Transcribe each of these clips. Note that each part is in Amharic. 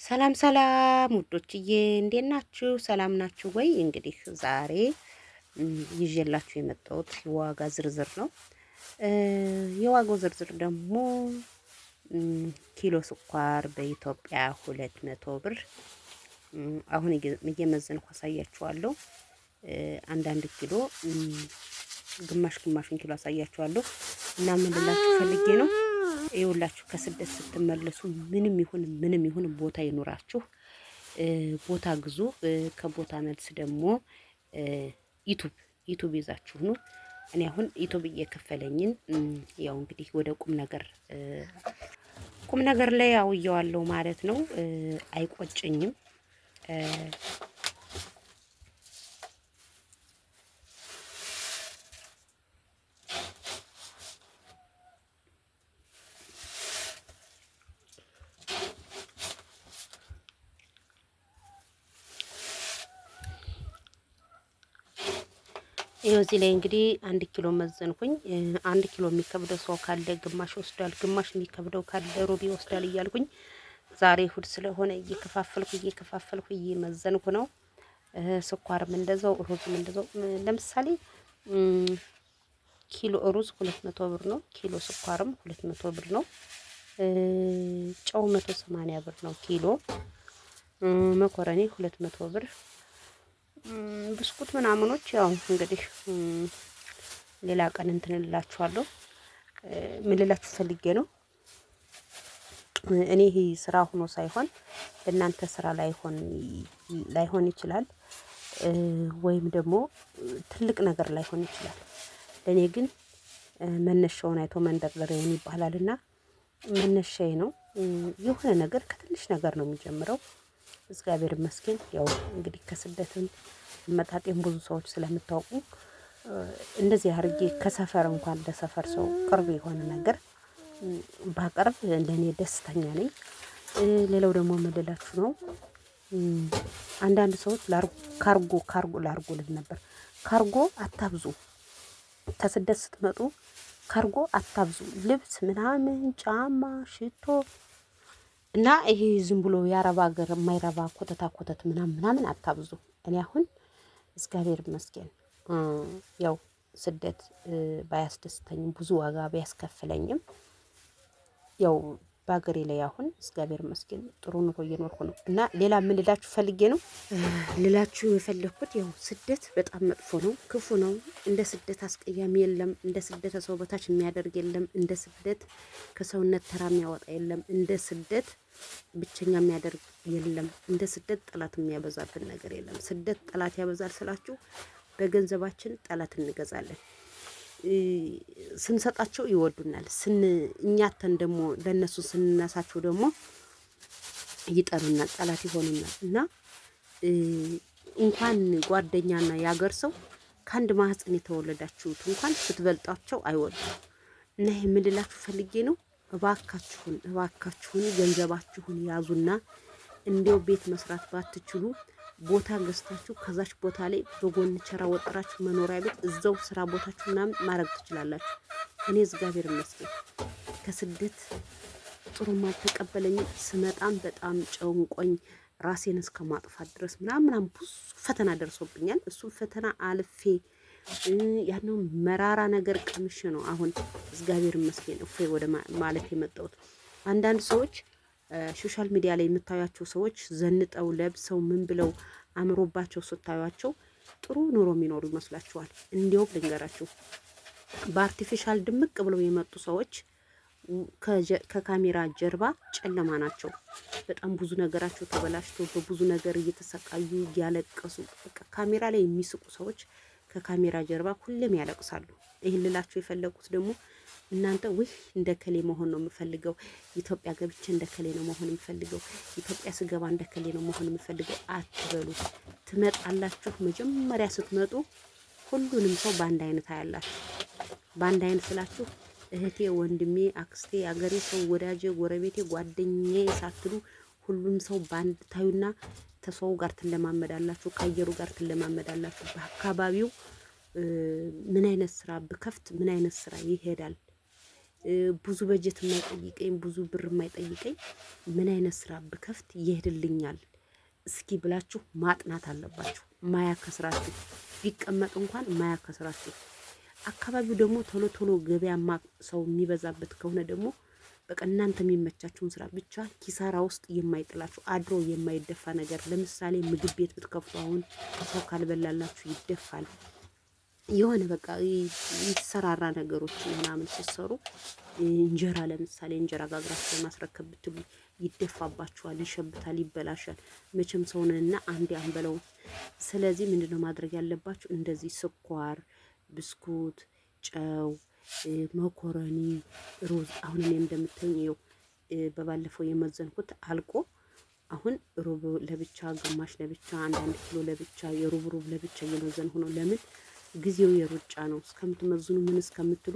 ሰላም ሰላም ውዶችዬ እንዴት ናችሁ? ሰላም ናችሁ ወይ? እንግዲህ ዛሬ ይዤላችሁ የመጣሁት የዋጋ ዝርዝር ነው። የዋጋው ዝርዝር ደግሞ ኪሎ ስኳር በኢትዮጵያ 200 ብር። አሁን እየመዘንኩ አሳያችኋለሁ። አንዳንድ ኪሎ ግማሽ ግማሹን ኪሎ አሳያችኋለሁ እና ምን ልላችሁ ፈልጌ ነው ይኸውላችሁ ከስደት ስትመለሱ ምንም ይሁን ቦታ ይኖራችሁ ቦታ ግዙ። ከቦታ መልስ ደግሞ ዩቱብ ይዛችሁ ነው። እኔ አሁን ዩቱብ እየከፈለኝን ያው እንግዲህ ወደ ቁም ነገር ላይ አውየዋለሁ ማለት ነው። አይቆጨኝም። ይኸው እዚህ ላይ እንግዲህ 1 ኪሎ መዘንኩኝ። 1 ኪሎ የሚከብደው ሰው ካለ ግማሽ ይወስዳል፣ ግማሽ የሚከብደው ካለ ሩብ ይወስዳል እያልኩኝ ዛሬ እሑድ ስለሆነ እየከፋፈልኩ እየመዘንኩ ነው። ስኳርም እንደዛው፣ ሩዝም እንደዛው። ለምሳሌ ኪሎ ሩዝ 200 ብር ነው። ኪሎ ስኳርም 200 ብር ነው። ጨው 180 ብር ነው ኪሎ። መኮረኒ 200 ብር። ብስኩት ምናምኖች ያው እንግዲህ ሌላ ቀን እንትን እላችኋለሁ። ምን ልላችሁ ፈልጌ ነው እኔ ይሄ ስራ ሆኖ ሳይሆን ለእናንተ ስራ ላይሆን ይችላል፣ ወይም ደግሞ ትልቅ ነገር ላይሆን ይችላል። ለእኔ ግን መነሻውን አይቶ መንደርደሪያውን ይባላልና መነሻዬ ነው። የሆነ ነገር ከትንሽ ነገር ነው የሚጀምረው። እግዚአብሔር ይመስገን። ያው እንግዲህ ከስደትም መጣጤም ብዙ ሰዎች ስለምታውቁ እንደዚህ አድርጌ ከሰፈር እንኳን ለሰፈር ሰው ቅርብ የሆነ ነገር ባቀርብ ለኔ ደስተኛ ነኝ። ሌላው ደግሞ ምልላችሁ ነው አንዳንድ ሰዎች ካርጎ ላርጎ ልል ነበር። ካርጎ አታብዙ። ከስደት ስትመጡ ካርጎ አታብዙ። ልብስ ምናምን፣ ጫማ፣ ሽቶ እና ይሄ ዝም ብሎ የአረብ ሀገር የማይረባ ኮተት ምናምን አታብዙ። እኔ አሁን እግዚአብሔር ይመስገን ያው ስደት ባያስደስተኝም ብዙ ዋጋ ቢያስከፍለኝም ያው በሀገሬ ላይ አሁን እግዚአብሔር ይመስገን ጥሩ ኑሮ እየኖርኩ ነው። እና ሌላ ምን ልላችሁ ፈልጌ ነው ልላችሁ የፈለኩት ያው ስደት በጣም መጥፎ ነው፣ ክፉ ነው። እንደ ስደት አስቀያሚ የለም። እንደ ስደት ሰው በታች የሚያደርግ የለም። እንደ ስደት ከሰውነት ተራ የሚያወጣ የለም። እንደ ስደት ብቸኛ የሚያደርግ የለም። እንደ ስደት ጠላት የሚያበዛብን ነገር የለም። ስደት ጠላት ያበዛል ስላችሁ በገንዘባችን ጠላት እንገዛለን። ስንሰጣቸው ይወዱናል። እኛተን ደግሞ ለነሱ ስንነሳቸው ደግሞ ይጠሉናል፣ ጠላት ይሆኑናል። እና እንኳን ጓደኛና ያገር ሰው ከአንድ ማህፀን የተወለዳችሁት እንኳን ስትበልጣቸው አይወዱም። እና ይሄ ምን ልላችሁ ፈልጌ ነው እባካችሁን ገንዘባችሁን ያዙና እንዲያው ቤት መስራት ባትችሉ ቦታ ገዝታችሁ ከዛች ቦታ ላይ በጎን ቸራ ወጥራችሁ መኖሪያ ቤት እዛው ስራ ቦታችሁ ምናምን ማድረግ ትችላላችሁ። እኔ እግዚአብሔር ይመስገን ከስደት ጥሩም አልተቀበለኝም። ስመጣም በጣም ጨንቆኝ ራሴን እስከ ማጥፋት ድረስ ምናምን ብዙ ፈተና ደርሶብኛል። እሱም ፈተና አልፌ ያንን መራራ ነገር ቀምሼ ነው አሁን እግዚአብሔር ይመስገን እፎይ ወደ ማለት የመጣሁት። አንዳንድ ሰዎች ሶሻል ሚዲያ ላይ የምታዩቸው ሰዎች ዘንጠው ለብሰው ምን ብለው አምሮባቸው ስታዩቸው ጥሩ ኑሮ የሚኖሩ ይመስላችኋል። እንዲያውም ልንገራችሁ በአርቲፊሻል ድምቅ ብለው የመጡ ሰዎች ከካሜራ ጀርባ ጨለማ ናቸው። በጣም ብዙ ነገራቸው ተበላሽቶ በብዙ ነገር እየተሰቃዩ እያለቀሱ ካሜራ ላይ የሚስቁ ሰዎች ከካሜራ ጀርባ ሁሌም ያለቅሳሉ። ይህን ልላችሁ የፈለጉት ደግሞ እናንተ እንደ ከሌ መሆን ነው የምፈልገው፣ ኢትዮጵያ ገብቼ እንደ ከሌ ነው መሆን የምፈልገው፣ ኢትዮጵያ ስገባ እንደ ከሌ ነው መሆን የምፈልገው አትበሉ። ትመጣላችሁ። መጀመሪያ ስትመጡ ሁሉንም ሰው በአንድ አይነት አያላችሁ። በአንድ አይነት ስላችሁ እህቴ፣ ወንድሜ፣ አክስቴ፣ አገሬ ሰው፣ ወዳጄ፣ ጎረቤቴ፣ ጓደኛዬ ሳትሉ ሁሉም ሰው በአንድ ታዩና ተሰው ጋር ትለማመዳላችሁ፣ ከአየሩ ጋር ትለማመዳላችሁ። በአካባቢው ምን አይነት ስራ ብከፍት ምን አይነት ስራ ይሄዳል ብዙ በጀት የማይጠይቀኝ ብዙ ብር የማይጠይቀኝ ምን አይነት ስራ ብከፍት ይሄድልኛል እስኪ ብላችሁ ማጥናት አለባችሁ። ማያከስራችሁ ቢቀመጥ እንኳን ማያከስራችሁ። አካባቢው ደግሞ ቶሎ ቶሎ ገበያማ ሰው የሚበዛበት ከሆነ ደግሞ በቃ እናንተ የሚመቻችሁን ስራ ብቻ ኪሳራ ውስጥ የማይጥላችሁ አድሮ የማይደፋ ነገር። ለምሳሌ ምግብ ቤት ብትከፍቱ አሁን ሰው ካልበላላችሁ ይደፋል። የሆነ በቃ ይሰራራ ነገሮች ምናምን ሲሰሩ እንጀራ ለምሳሌ እንጀራ ጋግራችሁ ለማስረከብ ብትሉ ይደፋባችኋል፣ ይሸብታል፣ ይበላሻል። መቼም ሰውንና አንዴ አንበለው። ስለዚህ ምንድነው ማድረግ ያለባችሁ? እንደዚህ ስኳር፣ ብስኩት፣ ጨው፣ መኮረኒ፣ ሩዝ አሁን እኔ እንደምትኘው በባለፈው የመዘንኩት አልቆ አሁን ሩብ ለብቻ፣ ግማሽ ለብቻ፣ አንዳንድ ኪሎ ለብቻ፣ የሩብ ለብቻ እየመዘንኩ ነው። ለምን ጊዜው የሩጫ ነው። እስከምትመዝኑ ምን እስከምትሉ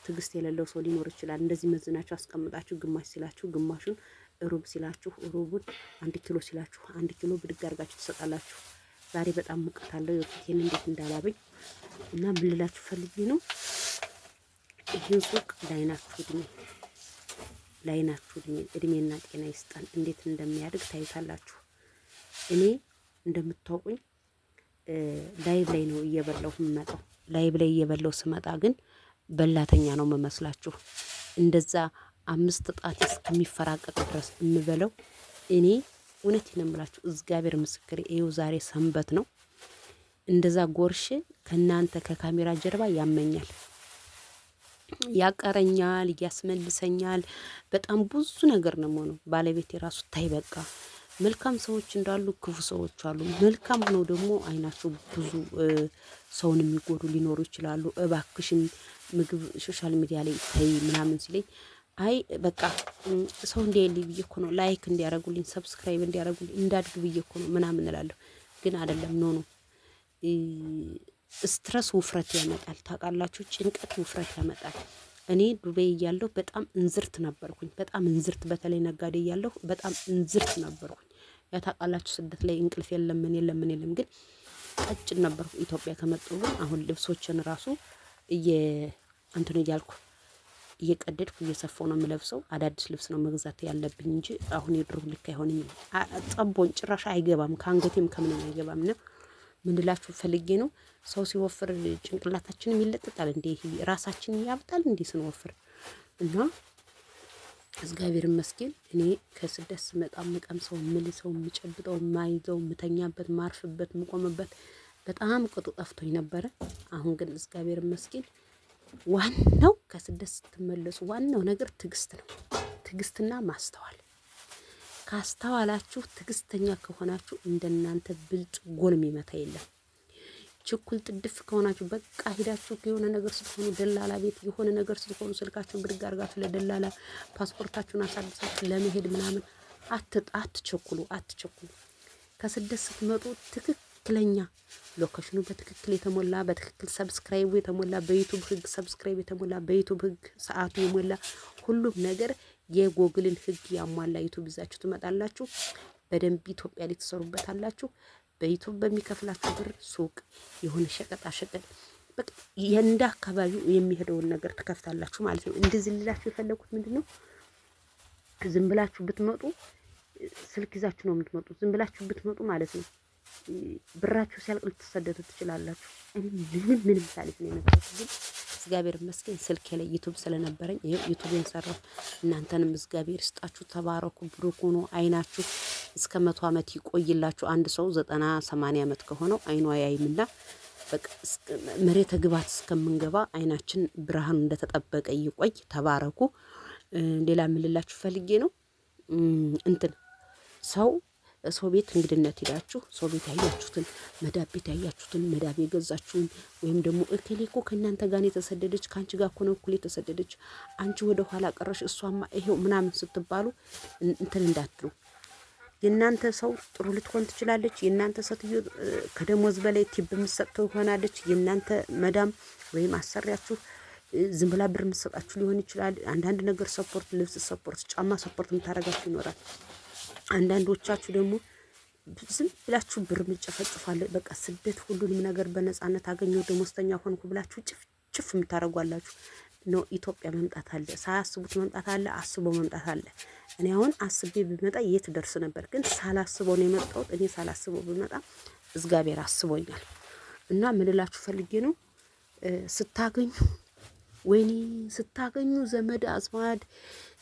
ትዕግስት የሌለው ሰው ሊኖር ይችላል። እንደዚህ መዝናችሁ አስቀምጣችሁ ግማሽ ሲላችሁ ግማሹን፣ ሩብ ሲላችሁ ሩቡን፣ 1 ኪሎ ሲላችሁ 1 ኪሎ ብድግ አድርጋችሁ ትሰጣላችሁ። ዛሬ በጣም ሙቀት አለው። የፊቴን እንዴት እንዳላበኝ እና ምን ልላችሁ ፈልጌ ነው። ይህን ሱቅ ላይናችሁ እድሜና ጤና ይስጠን። እንዴት እንደሚያድግ ታይታላችሁ። እኔ እንደምታውቁኝ ላይቭ ላይ ነው እየበላሁ የምመጣው። ላይቭ ላይ እየበላሁ ስመጣ ግን በላተኛ ነው መመስላችሁ። እንደዛ 5 ጣት እስከሚፈራቀቅ ድረስ የምበለው እኔ እውነቴን ነው የምላችሁ። እግዚአብሔር ምስክሬ። ይኸው ዛሬ ሰንበት ነው። እንደዛ ጎርሽ ከናንተ ከካሜራ ጀርባ ያመኛል፣ ያቀረኛል፣ ያስመልሰኛል። በጣም ብዙ ነገር ነው የሆነው። ባለቤት የራሱ ታይ በቃ መልካም ሰዎች እንዳሉ ክፉ ሰዎች አሉ። መልካም ሆነው ደግሞ አይናቸው ብዙ ሰውን የሚጎዱ ሊኖሩ ይችላሉ። እባክሽን ምግብ ሶሻል ሚዲያ ላይ ታይ ምናምን ሲለኝ አይ በቃ ሰው እንዲያይልኝ ብዬ እኮ ነው፣ ላይክ እንዲያረጉልኝ፣ ሰብስክራይብ እንዲያረጉልኝ፣ እንዳድግ ብዬ እኮ ነው ምናምን እላለሁ። ግን አይደለም ኖ ስትረስ ውፍረት ያመጣል። ታውቃላችሁ፣ ጭንቀት ውፍረት ያመጣል። እኔ ዱባይ እያለሁ በጣም እንዝርት ነበርኩኝ። በጣም እንዝርት፣ በተለይ ነጋዴ እያለሁ በጣም እንዝርት ነበርኩኝ። ያ ታውቃላችሁ፣ ስደት ላይ እንቅልፍ የለም ምን የለም ግን ቀጭን ነበርኩ። ኢትዮጵያ ከመጣሁ ግን አሁን ልብሶችን ራሱ እንትን እያልኩ እየቀደድኩ እየሰፋው ነው የምለብሰው። አዳዲስ ልብስ ነው መግዛት ያለብኝ እንጂ አሁን የድሮ ልክ አይሆንም። ጠቦን ጭራሽ አይገባም፣ ከአንገቴም ከምንም አይገባም ነው። ምን ልላችሁ ፈልጌ ነው፣ ሰው ሲወፍር ጭንቅላታችንም ይለጥጣል እንዴ? ራሳችን ያብጣል እንዴ ስንወፍር? እና እግዚአብሔር ይመስገን እኔ ከስደት ስመጣ የምቀምሰው፣ የምልሰው፣ የምጨብጠው፣ የማይዘው፣ የምተኛበት፣ ማርፍበት፣ የምቆምበት በጣም ቅጡ ጠፍቶኝ ነበረ። አሁን ግን እግዚአብሔር ይመስገን። ዋናው ከስደት ስትመለሱ ዋናው ነገር ትዕግስት ነው። ትዕግስትና ማስተዋል። ካስተዋላችሁ፣ ትዕግስተኛ ከሆናችሁ እንደናንተ ብልጥ ጎል የሚመታ የለም። ችኩል ጥድፍ ከሆናችሁ በቃ ሂዳችሁ የሆነ ነገር ስትሆኑ ደላላ ቤት የሆነ ነገር ስትሆኑ ስልካችሁ ብድግ አድርጋችሁ ለደላላ ፓስፖርታችሁን አሳድሳችሁ ለመሄድ ምናምን አትቸኩሉ። ከስደት ስትመጡ ትክክለኛ ሎኬሽኑ በትክክል የተሞላ በትክክል ሰብስክራይቡ የተሞላ በዩቲዩብ ህግ ሰብስክራይብ የተሞላ በዩቲዩብ ህግ ሰዓቱ የሞላ ሁሉም ነገር የጎግልን ህግ ያሟላ ዩቲዩብ ይዛችሁ ትመጣላችሁ። በደንብ ኢትዮጵያ ላይ ትሰሩበታላችሁ። በዩቲዩብ በሚከፍላችሁ ብር ሱቅ የሆነ ሸቀጣ ሸቀጥ በቃ የእንደ አካባቢው የሚሄደውን ነገር ትከፍታላችሁ ማለት ነው። እንደዚህ ልላችሁ የፈለኩት ምንድነው፣ ዝም ብላችሁ ብትመጡ ስልክ ይዛችሁ ነው የምትመጡ። ዝም ብላችሁ ብትመጡ ማለት ነው ብራችሁ ሲያልቅ ልትሰደዱ ትችላላችሁ። ምንም ሳልፍ ነው የመጣሁት። ግን እግዚአብሔር ይመስገን ስልኬ ላይ ዩቲዩብ ስለነበረኝ ዩቲዩብን ሰራሁ። እናንተንም እግዚአብሔር ይስጣችሁ፣ ተባረኩ፣ ብሩክ ሁኑ። አይናችሁ እስከ 100 ዓመት ይቆይላችሁ። አንድ ሰው 90-80 ዓመት ከሆነው አይኑ አያይምና በቃ መሬተ ግባት እስከምንገባ አይናችን ብርሃኑ እንደተጠበቀ ይቆይ። ተባረኩ። ሌላ ምልላችሁ ፈልጌ ነው ሰው ቤት እንግድነት ሄዳችሁ ሰው ቤት ያያችሁትን መዳብ ቤት ያያችሁትን መዳብ የገዛችሁን ወይም ደግሞ እከሌ እኮ ከእናንተ ጋር የተሰደደች ከአንቺ ጋር እኮ ነው እኩል የተሰደደች አንቺ ወደ ኋላ ቀረሽ እሷማ ይሄው ምናምን ስትባሉ እንዳትሉ። የእናንተ ሰው ጥሩ ልትሆን ትችላለች። የእናንተ ሴትዮ ከደሞዝ በላይ ቲብ የምትሰጠው ይሆናለች። የእናንተ መዳም ወይም አሰሪያችሁ ዝም ብላ ብር የምትሰጣችሁ ሊሆን ይችላል። አንዳንድ ነገር ሰፖርት፣ ልብስ ሰፖርት፣ ጫማ ሰፖርት የምታደርጋችሁ ይኖራል። አንዳንዶቻችሁ ደግሞ ዝም ብላችሁ ብር ምጨፈጭፋለ። በቃ ስደት ሁሉንም ነገር በነፃነት አገኘው ደሞዝተኛ ሆንኩ ብላችሁ ጭፍ የምታረጓላችሁ። ኖ ኢትዮጵያ መምጣት አለ፣ ሳያስቡት መምጣት አለ፣ አስቦ መምጣት አለ። እኔ አሁን አስቤ ብመጣ የት ደርስ ነበር? ግን ሳላስበው ነው የመጣሁት። እኔ ሳላስበው ብመጣ እግዚአብሔር አስቦኛል። እና ምን እላችሁ ፈልጌ ነው ስታገኙ ወይኔ ስታገኙ ዘመድ አዝማድ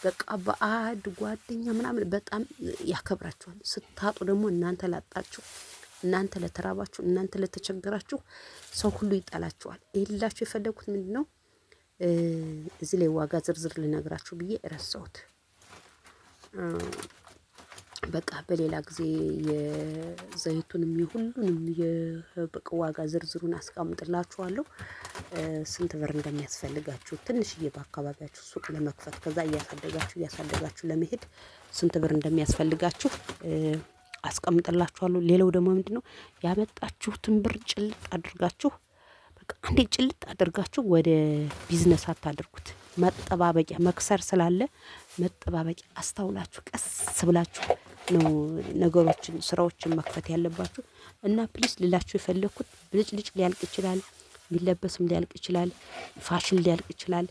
በቃ በአድ ጓደኛ ምናምን በጣም ያከብራችኋል። ስታጡ ደግሞ እናንተ ላጣችሁ፣ እናንተ ለተራባችሁ፣ እናንተ ለተቸገራችሁ ሰው ሁሉ ይጠላችኋል። ይላችሁ የፈለኩት ምንድነው እዚህ ላይ ዋጋ ዝርዝር ልነግራችሁ ብዬ ረሳሁት። በቃ በሌላ ጊዜ የዘይቱንም የሁሉንም የበቃ ዋጋ ዝርዝሩን አስቀምጥላችኋለሁ። ስንት ብር እንደሚያስፈልጋችሁ ትንሽዬ በአካባቢያችሁ ሱቅ ለመክፈት ከዛ እያሳደጋችሁ ለመሄድ ስንት ብር እንደሚያስፈልጋችሁ አስቀምጥላችኋለሁ። ሌላው ደግሞ ምንድነው ያመጣችሁትን ብር ጭልጥ አድርጋችሁ በቃ አንዴ ጭልጥ አድርጋችሁ ወደ ቢዝነስ አታድርጉት። መጠባበቂያ መክሰር ስላለ መጠባበቂያ አስተውላችሁ ቀስ ብላችሁ ነው ነገሮችን ስራዎችን መክፈት ያለባችሁ። እና ፕሊስ ልላችሁ የፈለኩት ብልጭልጭ ሊያልቅ ይችላል፣ የሚለበስም ሊያልቅ ይችላል፣ ፋሽን ሊያልቅ ይችላል።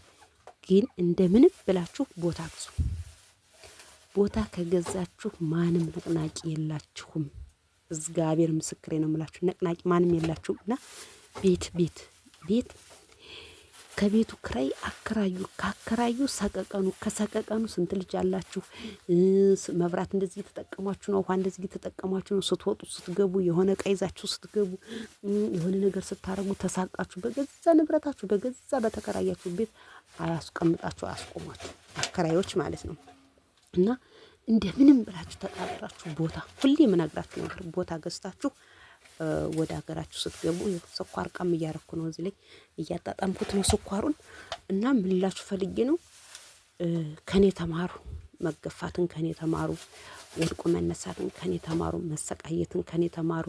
ግን እንደምንም ብላችሁ ቦታ ግዙ። ቦታ ከገዛችሁ ማንም ነቅናቂ የላችሁም። እግዚአብሔር ምስክሬ ነው የምላችሁ፣ ነቅናቂ ማንም የላችሁም። እና ቤት ከቤቱ ክራይ አከራዩ፣ ካከራዩ ሰቀቀኑ፣ ከሰቀቀኑ ስንት ልጅ አላችሁ? መብራት እንደዚህ እየተጠቀማችሁ ነው፣ ውሃ እንደዚህ እየተጠቀማችሁ ነው። ስትወጡ ስትገቡ፣ የሆነ ዕቃ ይዛችሁ ስትገቡ፣ የሆነ ነገር ስታረጉ ተሳቃችሁ በገዛ ንብረታችሁ በገዛ በተከራያችሁ ቤት አያስቀምጣችሁ፣ አያስቆማችሁ አከራዮች ማለት ነው። እና እንደምንም ብላችሁ ተጣጣራችሁ ቦታ ሁሌ የምነግራችሁ ነገር ቦታ ገዝታችሁ ወደ ሀገራችሁ ስትገቡ ስኳር ቀም እያረኩ ነው፣ እዚህ ላይ እያጣጣምኩት ነው ስኳሩን። እና ምን ልላችሁ ፈልጌ ነው ከኔ ተማሩ፣ መገፋትን ከኔ ተማሩ፣ ወድቆ መነሳትን ከኔ ተማሩ፣ መሰቃየትን ከኔ ተማሩ።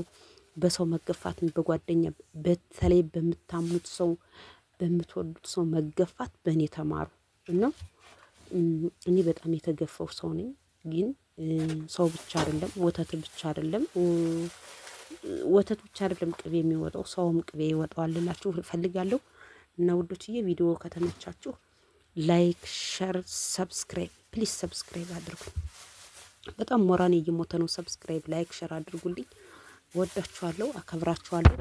በሰው መገፋትን በጓደኛ በተለይ በምታምኑት ሰው በምትወዱት ሰው መገፋት በእኔ ተማሩ። እና እኔ በጣም የተገፈው ሰው ነኝ። ግን ሰው ብቻ አይደለም ወተት ብቻ አይደለም ቅቤ የሚወጣው፣ ሰውም ቅቤ ይወጣዋል ልላችሁ እፈልጋለሁ። እና ውዶችዬ ቪዲዮ ከተመቻችሁ ላይክ፣ ሸር፣ ሰብስክራይብ ፕሊዝ ሰብስክራይብ አድርጉኝ። በጣም ሞራኔ እየሞተ ነው። ሰብስክራይብ፣ ላይክ፣ ሸር አድርጉልኝ። ወዳችኋለሁ፣ አከብራችኋለሁ።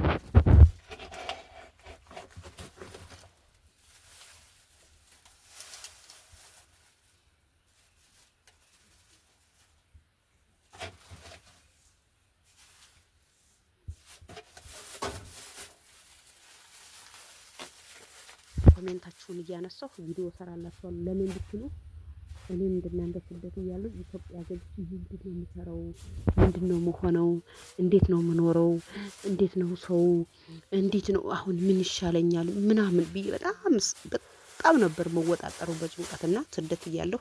ኮሜንታችሁን እያነሳሁ ቪዲዮ ሰራላችኋለሁ። ለምን ብትሉ እኔም እንደናንተ ስደት እያለሁ ኢትዮጵያ ገብቼ ምንድን ነው የምሰራው? ምንድን ነው የምሆነው? እንዴት ነው የምኖረው? እንዴት ነው ሰው እንዴት ነው አሁን ምን ይሻለኛል ምናምን ብዬ በጣም ነበር መወጣጠረው በጭንቀትና ስደት እያለሁ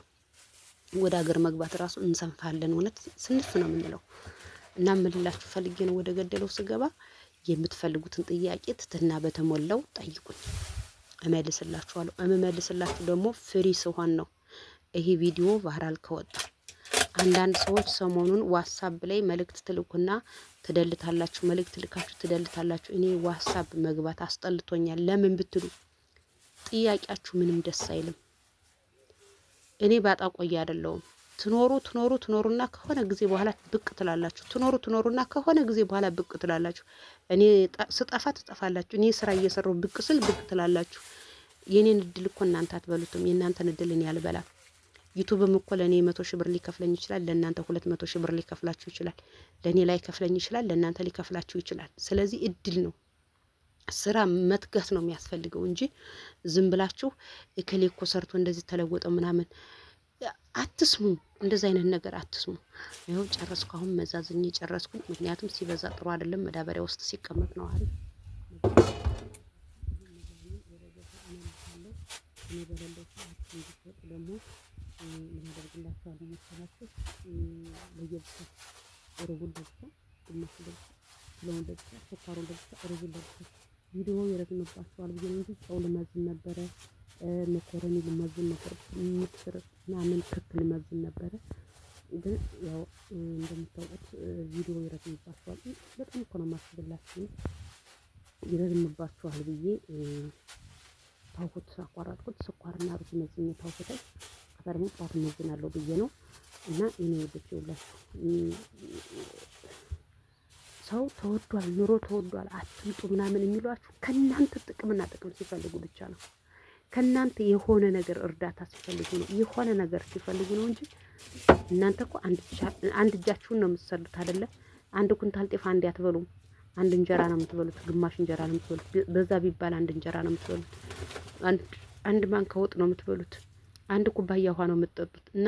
ወደ ሀገር መግባት ራሱ እንሰንፋለን። እውነት ስንፍ ነው የምንለው። እና ምን ልላችሁ ፈልጌ ነው ወደ ገደለው ስገባ የምትፈልጉትን ጥያቄ ትትና በተሞላው ጠይቁኝ፣ እመልስላችኋለሁ። እመልስላችሁ ደግሞ ፍሪ ስሆን ነው። ይሄ ቪዲዮ ቫይራል ከወጣ አንዳንድ ሰዎች ሰሞኑን ዋትስአፕ ላይ መልእክት ትልኩና ትደልታላችሁ፣ መልእክት ልካችሁ ትደልታላችሁ። እኔ ዋትስአፕ መግባት አስጠልቶኛል። ለምን ብትሉ ጥያቄያችሁ ምንም ደስ አይልም። እኔ ባጣ ቆይ አይደለሁም። ትኖሩና ከሆነ ጊዜ በኋላ ብቅ ትላላችሁ። ትኖሩና ከሆነ ጊዜ በኋላ ብቅ ትላላችሁ። እኔ ስጠፋ ትጠፋላችሁ። እኔ ስራ እየሰራሁ ብቅ ስል ብቅ ትላላችሁ። የኔን እድል እኮ እናንተ አትበሉትም። የእናንተን እድል እኔ አልበላም። ዩቱብም እኮ ለእኔ 100 ሺህ ብር ሊከፍለኝ ይችላል። ለእናንተ 200 ሺህ ብር ሊከፍላችሁ ይችላል። ለእኔ ላይ ከፍለኝ ይችላል፣ ለእናንተ ሊከፍላችሁ ይችላል። ስለዚህ እድል ነው። ስራ መትጋት ነው የሚያስፈልገው እንጂ ዝም ብላችሁ እከሌ እኮ ሰርቶ እንደዚህ ተለወጠ ምናምን አትስሙ። እንደዚህ አይነት ነገር አትስሙ። ይኸው ጨረስኩ። አሁን መዛዝኝ ጨረስኩ። ምክንያቱም ሲበዛ ጥሩ አይደለም። መዳበሪያ ውስጥ ሲቀመጥ ነው አይደል? እኔ በሌለው ሰዓት እንዲወጡ ደግሞ ምን አደርግላችኋለሁ መሰላችሁ? ለየብቻ ሩቡን ለብቻ፣ ግማሽ ለብቻ፣ ስለውን ለብቻ፣ ስኳሩን ለብቻ፣ ሩቡን ለብቻ። ቪዲዮ ይረዝምባችኋል ብዬ ነው እንጂ ጨው ልመዝን ነበረ፣ መኮረኒ ልመዝን ነበር፣ ምስር ምናምን ክክ ልመዝን ነበረ። ግን ያው እንደምታውቁት ቪዲዮ ይረዝምባችኋል። በጣም እኮ ነው የማስብላችሁ። ይረዝምባችኋል ብዬ ታውኩት አቋረጥኩት። ስኳርና ሩዝ መዝኜ ታውኩት። ከዛ ደግሞ ጠዋት መዝናለሁ ብዬ ነው። እና እኔ ወደች ይውላችሁ ሰው ተወዷል፣ ኑሮ ተወዷል፣ አትምጡ ምናምን የሚሏችሁ ከእናንተ ጥቅምና ጥቅም ሲፈልጉ ብቻ ነው። ከእናንተ የሆነ ነገር እርዳታ ሲፈልጉ ነው፣ የሆነ ነገር ሲፈልጉ ነው እንጂ እናንተ እኮ አንድ እጃችሁን ነው የምትሰሉት አይደለ? አንድ ኩንታል ጤፍ አንዴ አትበሉም። አንድ እንጀራ ነው የምትበሉት፣ ግማሽ እንጀራ ነው የምትበሉት። በዛ ቢባል አንድ እንጀራ ነው የምትበሉት። አንድ ማንካ ወጥ ነው የምትበሉት። አንድ ኩባያ ውሃ ነው የምትጠጡት። እና